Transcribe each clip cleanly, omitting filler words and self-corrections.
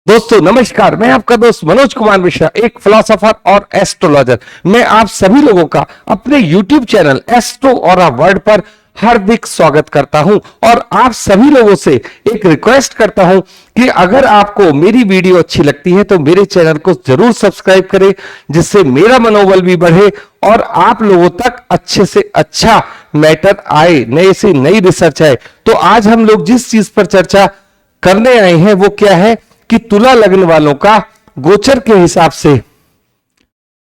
दोस्तों नमस्कार, मैं आपका दोस्त मनोज कुमार मिश्रा, एक फिलोसोफर और एस्ट्रोलॉजर। मैं आप सभी लोगों का अपने YouTube चैनल एस्ट्रो और वर्ल्ड पर हार्दिक स्वागत करता हूं और आप सभी लोगों से एक रिक्वेस्ट करता हूं कि अगर आपको मेरी वीडियो अच्छी लगती है तो मेरे चैनल को जरूर सब्सक्राइब करें, जिससे मेरा मनोबल भी बढ़े और आप लोगों तक अच्छे से अच्छा मैटर आए, नए से नई रिसर्च आए। तो आज हम लोग जिस चीज पर चर्चा करने आए हैं वो क्या है कि तुला लग्न वालों का गोचर के हिसाब से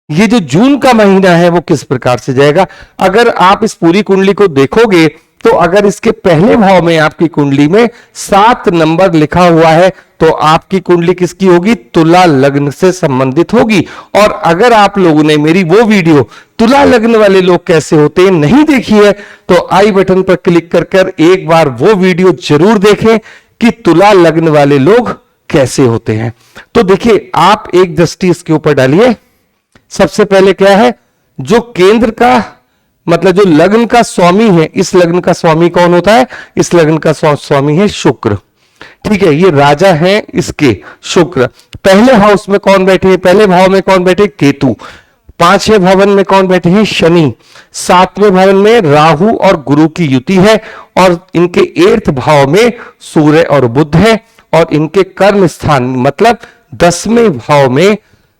ये जो जून का महीना है वो किस प्रकार से जाएगा। अगर आप इस पूरी कुंडली को देखोगे तो अगर इसके पहले भाव में आपकी कुंडली में 7 नंबर लिखा हुआ है तो आपकी कुंडली किसकी होगी? तुला लग्न से संबंधित होगी। और अगर आप लोगों ने मेरी वो वीडियो तुला लग्न वाले लोग कैसे होते हैं नहीं देखी है तो आई बटन पर क्लिक कर एक बार वो वीडियो जरूर देखें कि तुला लग्न वाले लोग कैसे होते हैं। तो देखिए, आप एक दृष्टि इसके ऊपर डालिए। सबसे पहले क्या है, जो केंद्र का मतलब जो लग्न का स्वामी है, इस लग्न का स्वामी कौन होता है? इस लग्न का स्वामी है शुक्र। ठीक है, ये राजा है इसके शुक्र। पहले हाउस में कौन बैठे हैं? पहले भाव में कौन बैठे? केतु। 5वें भवन में कौन बैठे हैं? शनि। 7वें भवन में राहु और गुरु की युति है और इनके 8th भाव में सूर्य और बुध है और इनके कर्म स्थान मतलब 10वें भाव में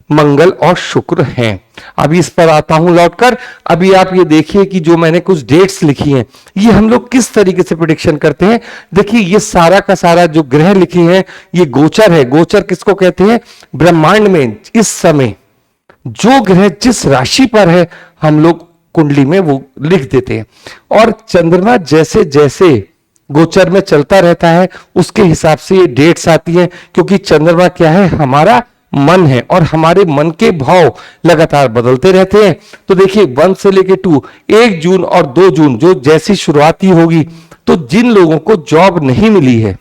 मंगल और शुक्र हैं। अभी इस पर आता हूं लौटकर। अभी आप ये देखिए कि जो मैंने कुछ डेट्स लिखी हैं ये हम लोग किस तरीके से प्रेडिक्शन करते हैं। देखिए, ये सारा का सारा जो ग्रह लिखे हैं ये गोचर है। गोचर किसको कहते हैं? ब्रह्मांड में इस समय जो ग्रह जिस राशि पर है हम लोग कुंडली में वो लिख देते हैं और चंद्रमा जैसे जैसे गोचर में चलता रहता है उसके हिसाब से ये डेट्स आती है, क्योंकि चंद्रमा क्या है? हमारा मन है और हमारे मन के भाव लगातार बदलते रहते हैं। तो देखिए 1 से लेके 2, 1 जून और 2 जून जो जैसी शुरुआती होगी तो जिन लोगों को जॉब नहीं मिली है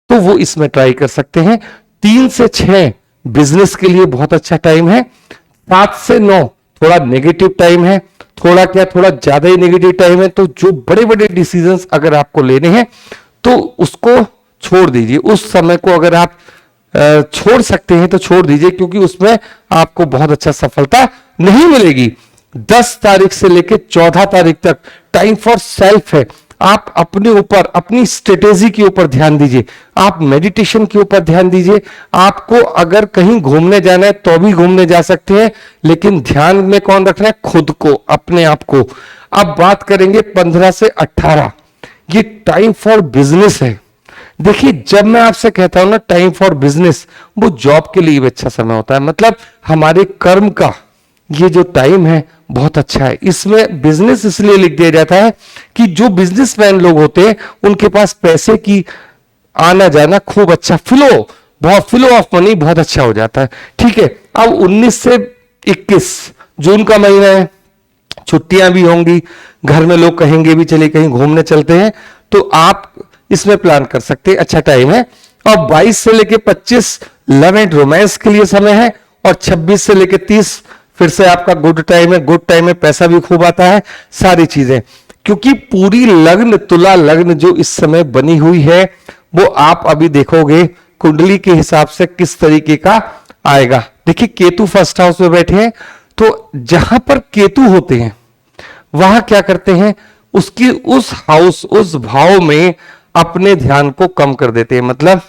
तो वो इसमें ट्राई कर सकते हैं। 3 से 6 बिजनेस के लिए बहुत अच्छा टाइम है। 7 से 9 थोड़ा नेगेटिव टाइम है, थोड़ा ज्यादा ही नेगेटिव टाइम है। तो जो बड़े बड़े डिसीजंस अगर आपको लेने हैं तो उसको छोड़ दीजिए। उस समय को अगर आप छोड़ सकते हैं तो छोड़ दीजिए, क्योंकि उसमें आपको बहुत अच्छा सफलता नहीं मिलेगी। 10 तारीख से लेकर 14 तारीख तक टाइम फॉर सेल्फ है। आप अपने ऊपर, अपनी स्ट्रेटेजी के ऊपर ध्यान दीजिए, आप मेडिटेशन के ऊपर ध्यान दीजिए। आपको अगर कहीं घूमने जाना है तो भी घूमने जा सकते हैं, लेकिन ध्यान में कौन रखना है? खुद को, अपने आप को। अब बात करेंगे 15 से 18, ये टाइम फॉर बिजनेस है। देखिए, जब मैं आपसे कहता हूं ना टाइम फॉर बिजनेस, वो जॉब के लिए भी अच्छा समय होता है। मतलब हमारे कर्म का ये जो टाइम है बहुत अच्छा है। इसमें बिजनेस इसलिए लिख दिया जाता है कि जो बिजनेसमैन लोग होते हैं उनके पास पैसे की आना जाना खूब अच्छा, फ्लो ऑफ मनी बहुत अच्छा हो जाता है। ठीक है, अब 19 से 21 जून का महीना है, छुट्टियां भी होंगी, घर में लोग कहेंगे भी चलिए कहीं घूमने चलते हैं, तो आप इसमें प्लान कर सकते हैं, अच्छा टाइम है। और 22 से लेके 25 लव एंड रोमांस के लिए समय है और 26 से लेके 30 फिर से आपका गुड टाइम है, पैसा भी खूब आता है, सारी चीजें। क्योंकि पूरी लग्न तुला लग्न जो इस समय बनी हुई है वो आप अभी देखोगे कुंडली के हिसाब से किस तरीके का आएगा। देखिए, केतु फर्स्ट हाउस में बैठे हैं, तो जहां पर केतु होते हैं वहां क्या करते हैं? उस भाव में अपने ध्यान को कम कर देते हैं। मतलब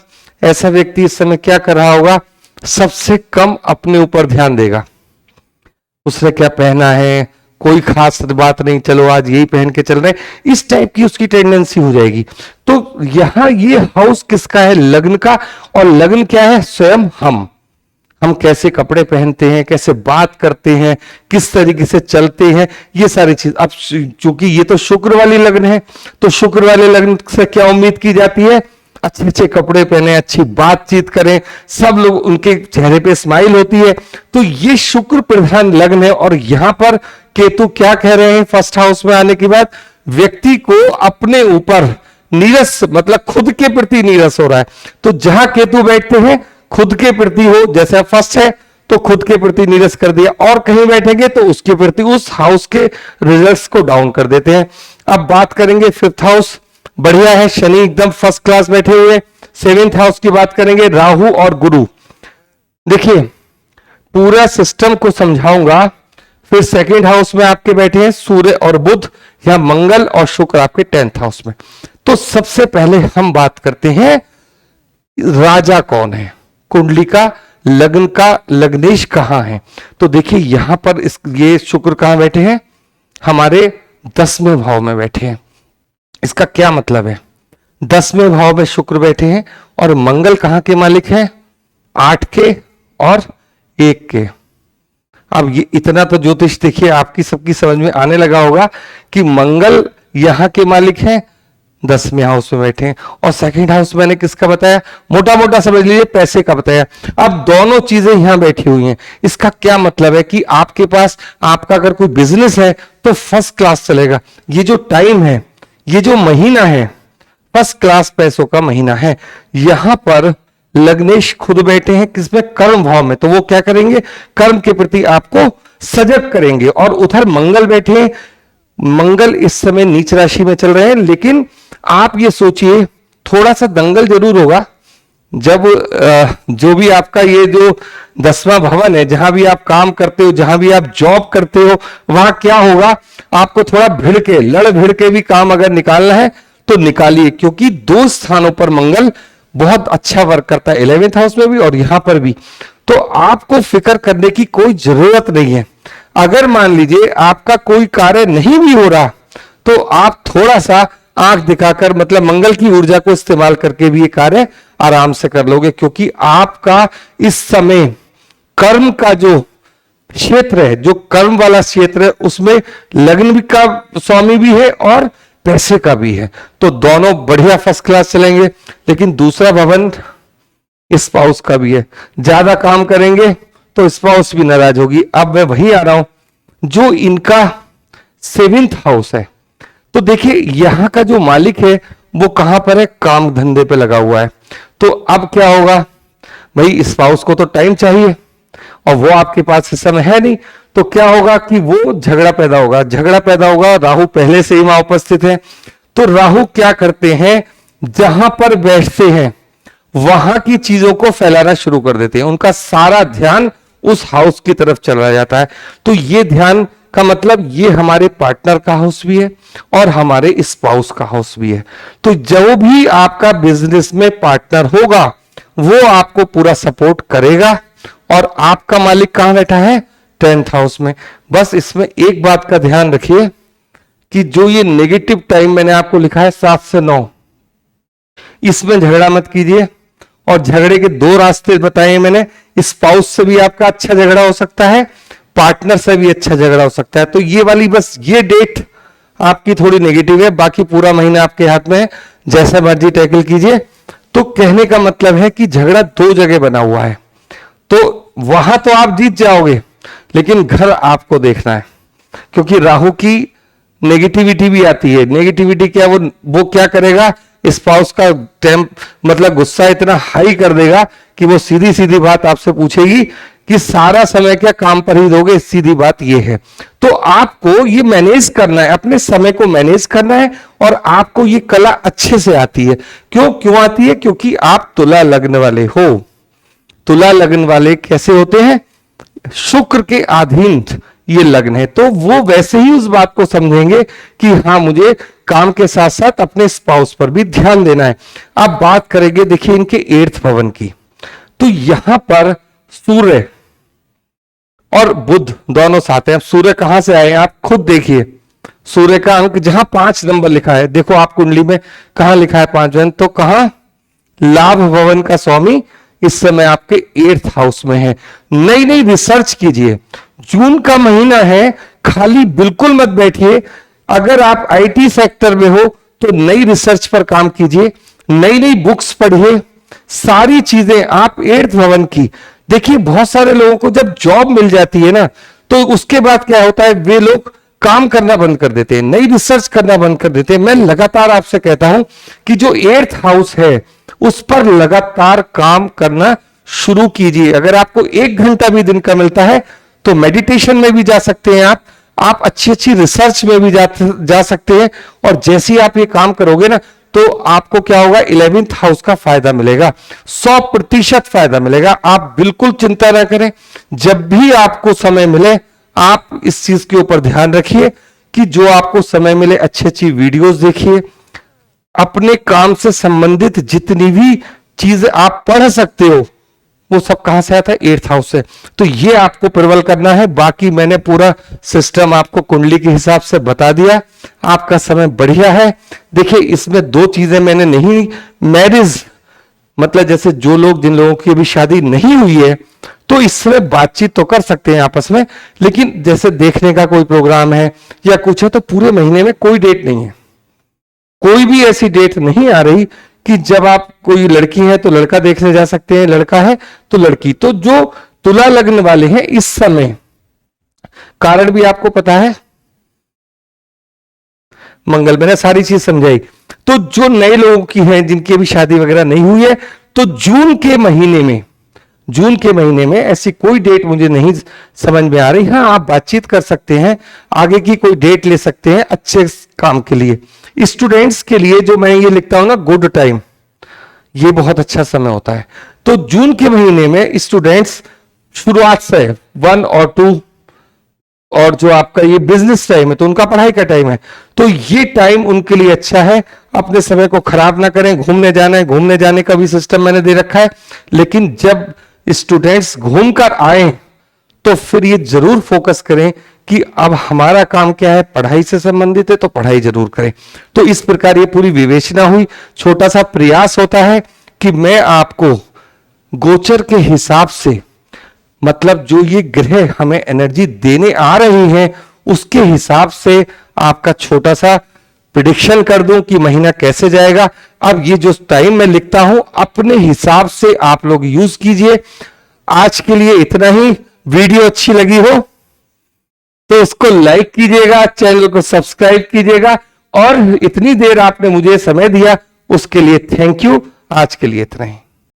ऐसा व्यक्ति इस समय क्या कर रहा होगा? सबसे कम अपने ऊपर ध्यान देगा। उसने क्या पहना है, कोई खास बात नहीं, चलो आज यही पहन के चल रहे, इस टाइप की उसकी टेंडेंसी हो जाएगी। तो यहां ये हाउस किसका है? लग्न का। और लग्न क्या है? स्वयं हम कैसे कपड़े पहनते हैं, कैसे बात करते हैं, किस तरीके से चलते हैं, ये सारी चीज। अब चूंकि ये तो शुक्र वाली लग्न है, तो शुक्र वाले लग्न से क्या उम्मीद की जाती है? अच्छे अच्छे कपड़े पहने, अच्छी बातचीत करें, सब लोग, उनके चेहरे पे स्माइल होती है। तो ये शुक्र प्रधान लग्न है। और यहां पर केतु क्या कह रहे हैं फर्स्ट हाउस में आने के बाद? व्यक्ति को अपने ऊपर नीरस, मतलब खुद के प्रति नीरस हो रहा है। तो जहां केतु बैठते हैं खुद के प्रति हो, जैसे फर्स्ट है तो खुद के प्रति नीरस कर दिया, और कहीं बैठेंगे तो उसके प्रति, उस हाउस के रिजल्ट्स को डाउन कर देते हैं। अब बात करेंगे 5th हाउस, बढ़िया है, शनि एकदम फर्स्ट क्लास बैठे हुए, सेवेंथ हाउस की बात करेंगे, राहु और गुरु। देखिए पूरा सिस्टम को समझाऊंगा। फिर सेकंड हाउस में आपके बैठे हैं सूर्य और बुध, या मंगल और शुक्र आपके 10th हाउस में। तो सबसे पहले हम बात करते हैं राजा कौन है, कुंडली का, लग्न का लग्नेश कहां है। तो देखिए यहां पर ये शुक्र कहां बैठे हैं, हमारे 10वें भाव में बैठे हैं। इसका क्या मतलब है, 10वें भाव में शुक्र बैठे हैं और मंगल कहां के मालिक हैं, 8 के और 1 के। अब ये इतना तो ज्योतिष देखिए आपकी सबकी समझ में आने लगा होगा कि मंगल यहां के मालिक हैं, 10वें हाउस में बैठे हैं। और सेकंड हाउस मैंने किसका बताया, मोटा मोटा समझ लीजिए पैसे का बताया। अब दोनों चीजें यहां बैठी हुई हैं। इसका क्या मतलब है कि आपके पास, आपका अगर कोई बिजनेस है तो फर्स्ट क्लास चलेगा। ये जो टाइम है, ये जो महीना है, फर्स्ट क्लास पैसों का महीना है। यहां पर लग्नेश खुद बैठे हैं किसमें, कर्म भाव में। तो वो क्या करेंगे, कर्म के प्रति आपको सजग करेंगे। और उधर मंगल बैठे हैं, मंगल इस समय नीच राशि में चल रहे हैं। लेकिन आप ये सोचिए थोड़ा सा दंगल जरूर होगा जब जो भी आपका ये जो 10वां भवन है, जहां भी आप काम करते हो, जहां भी आप जॉब करते हो, वहां क्या होगा, आपको थोड़ा भिड़ के, लड़ भिड़ के भी काम अगर निकालना है तो निकालिए। क्योंकि 2 स्थानों पर मंगल बहुत अच्छा वर्क करता है, 11th हाउस में भी और यहां पर भी। तो आपको फिक्र करने की कोई जरूरत नहीं है। अगर मान लीजिए आपका कोई कार्य नहीं भी हो रहा तो आप थोड़ा सा आंख दिखाकर, मतलब मंगल की ऊर्जा को इस्तेमाल करके भी ये कार्य आराम से कर लोगे। क्योंकि आपका इस समय कर्म का जो क्षेत्र है, जो कर्म वाला क्षेत्र है, उसमें लग्न भी का स्वामी भी है और पैसे का भी है। तो दोनों बढ़िया फर्स्ट क्लास चलेंगे। लेकिन दूसरा भवन स्पाउस का भी है, ज्यादा काम करेंगे तो स्पाउस भी नाराज होगी। अब मैं वही आ रहा हूं, जो इनका 7th हाउस है। तो देखिए यहां का जो मालिक है वो कहां पर है, काम धंधे पे लगा हुआ है। तो अब क्या होगा भाई, स्पाउस को तो टाइम चाहिए और वो आपके पास इस समय है नहीं। तो क्या होगा कि वो झगड़ा पैदा होगा, झगड़ा पैदा होगा। राहु पहले से ही वहां उपस्थित है। तो राहु क्या करते हैं, जहां पर बैठते हैं वहां की चीजों को फैलाना शुरू कर देते हैं। उनका सारा ध्यान उस हाउस की तरफ चला जाता है। तो ये ध्यान का मतलब ये हमारे पार्टनर का हाउस भी है और हमारे स्पाउस का हाउस भी है। तो जो भी आपका बिजनेस में पार्टनर होगा वो आपको पूरा सपोर्ट करेगा। और आपका मालिक कहां बैठा है, 10th हाउस में। बस इसमें एक बात का ध्यान रखिए कि जो ये नेगेटिव टाइम मैंने आपको लिखा है 7 से 9, इसमें झगड़ा मत कीजिए। और झगड़े के 2 रास्ते बताए मैंने, स्पाउस से भी आपका अच्छा झगड़ा हो सकता है, पार्टनर से भी अच्छा झगड़ा हो सकता है। तो ये वाली बस ये डेट आपकी थोड़ी नेगेटिव है, बाकी पूरा महीना आपके हाथ में है, जैसा मर्जी टैकल कीजिए। तो कहने का मतलब है कि झगड़ा 2 जगह बना हुआ है। तो वहां तो आप जीत जाओगे लेकिन घर आपको देखना है। क्योंकि राहु की नेगेटिविटी भी आती है। नेगेटिविटी क्या, वो क्या करेगा, स्पाउस का मतलब गुस्सा इतना हाई कर देगा कि वो सीधी सीधी बात आपसे पूछेगी कि सारा समय क्या काम पर ही दोगे। सीधी बात ये है। तो आपको ये मैनेज करना है, अपने समय को मैनेज करना है। और आपको ये कला अच्छे से आती है। क्यों आती है, क्योंकि आप तुला लग्न वाले हो। तुला लग्न वाले कैसे होते हैं, शुक्र के अधीन ये लग्न है। तो वो वैसे ही उस बात को समझेंगे कि हाँ मुझे काम के साथ साथ अपने स्पाउस पर भी ध्यान देना है। अब बात करेंगे देखिए इनके 8th भवन की। तो यहां पर सूर्य और बुध दोनों साथ हैं। अब सूर्य कहां से आए आप खुद देखिए। सूर्य का अंक जहां 5 नंबर लिखा है, देखो आप कुंडली में कहां लिखा है 5 भवन, तो कहां, लाभ भवन का स्वामी इस समय आपके 8th हाउस में है। नई नई रिसर्च कीजिए। जून का महीना है, खाली बिल्कुल मत बैठिए। अगर आप आईटी सेक्टर में हो तो नई रिसर्च पर काम कीजिए, नई नई बुक्स पढ़िए, सारी चीजें आप 8th भवन की देखिए। बहुत सारे लोगों को जब जॉब मिल जाती है ना, तो उसके बाद क्या होता है, वे लोग काम करना बंद कर देते हैं, नई रिसर्च करना बंद कर देते हैं। मैं लगातार आपसे कहता हूं कि जो 8th हाउस है उस पर लगातार काम करना शुरू कीजिए। अगर आपको 1 घंटा भी दिन का मिलता है तो मेडिटेशन में भी जा सकते हैं आप अच्छी अच्छी रिसर्च में भी जा सकते हैं। और जैसे ही आप ये काम करोगे ना, तो आपको क्या होगा, 11th हाउस का फायदा मिलेगा, 100% फायदा मिलेगा। आप बिल्कुल चिंता ना करें, जब भी आपको समय मिले आप इस चीज के ऊपर ध्यान रखिए कि जो आपको समय मिले अच्छी अच्छी वीडियोस देखिए, अपने काम से संबंधित जितनी भी चीजें आप पढ़ सकते हो वो सब कहां से आता है, 8th हाउस से। तो ये आपको प्रबल करना है। बाकी मैंने पूरा सिस्टम आपको कुंडली के हिसाब से बता दिया, आपका समय बढ़िया है। देखिए इसमें दो चीजें मैंने नहीं, मैरिज मतलब जैसे जो लोग, जिन लोगों की अभी शादी नहीं हुई है तो इसमें बातचीत तो कर सकते हैं आपस में, लेकिन जैसे देखने का कोई प्रोग्राम है या कुछ है तो पूरे महीने में कोई डेट नहीं है, कोई भी ऐसी डेट नहीं आ रही कि जब आप, कोई लड़की है तो लड़का देखने जा सकते हैं, लड़का है तो लड़की। तो जो तुला लग्न वाले हैं इस समय, कारण भी आपको पता है, मंगल, मैंने सारी चीज समझाई। तो जो नए लोगों की हैं जिनकी अभी शादी वगैरह नहीं हुई है, तो जून के महीने में ऐसी कोई डेट मुझे नहीं समझ में आ रही। हाँ, आप बातचीत कर सकते हैं, आगे की कोई डेट ले सकते हैं अच्छे काम के लिए। स्टूडेंट्स के लिए जो मैं ये लिखता हूं ना, गुड टाइम, ये बहुत अच्छा समय होता है। तो जून के महीने में स्टूडेंट्स शुरुआत से 1 और 2, और जो आपका ये बिजनेस टाइम है तो उनका पढ़ाई का टाइम है, तो ये टाइम उनके लिए अच्छा है। अपने समय को खराब ना करें, घूमने जाना है, घूमने जाने का भी सिस्टम मैंने दे रखा है, लेकिन जब स्टूडेंट्स घूमकर आए तो फिर ये जरूर फोकस करें कि अब हमारा काम क्या है, पढ़ाई से संबंधित है तो पढ़ाई जरूर करें। तो इस प्रकार ये पूरी विवेचना हुई। छोटा सा प्रयास होता है कि मैं आपको गोचर के हिसाब से, मतलब जो ये ग्रह हमें एनर्जी देने आ रही हैं उसके हिसाब से आपका छोटा सा प्रिडिक्शन कर दूं कि महीना कैसे जाएगा। अब ये जो टाइम मैं लिखता हूं अपने हिसाब से आप लोग यूज कीजिए। आज के लिए इतना ही। वीडियो अच्छी लगी हो तो इसको लाइक कीजिएगा, चैनल को सब्सक्राइब कीजिएगा, और इतनी देर आपने मुझे समय दिया उसके लिए थैंक यू। आज के लिए इतना ही।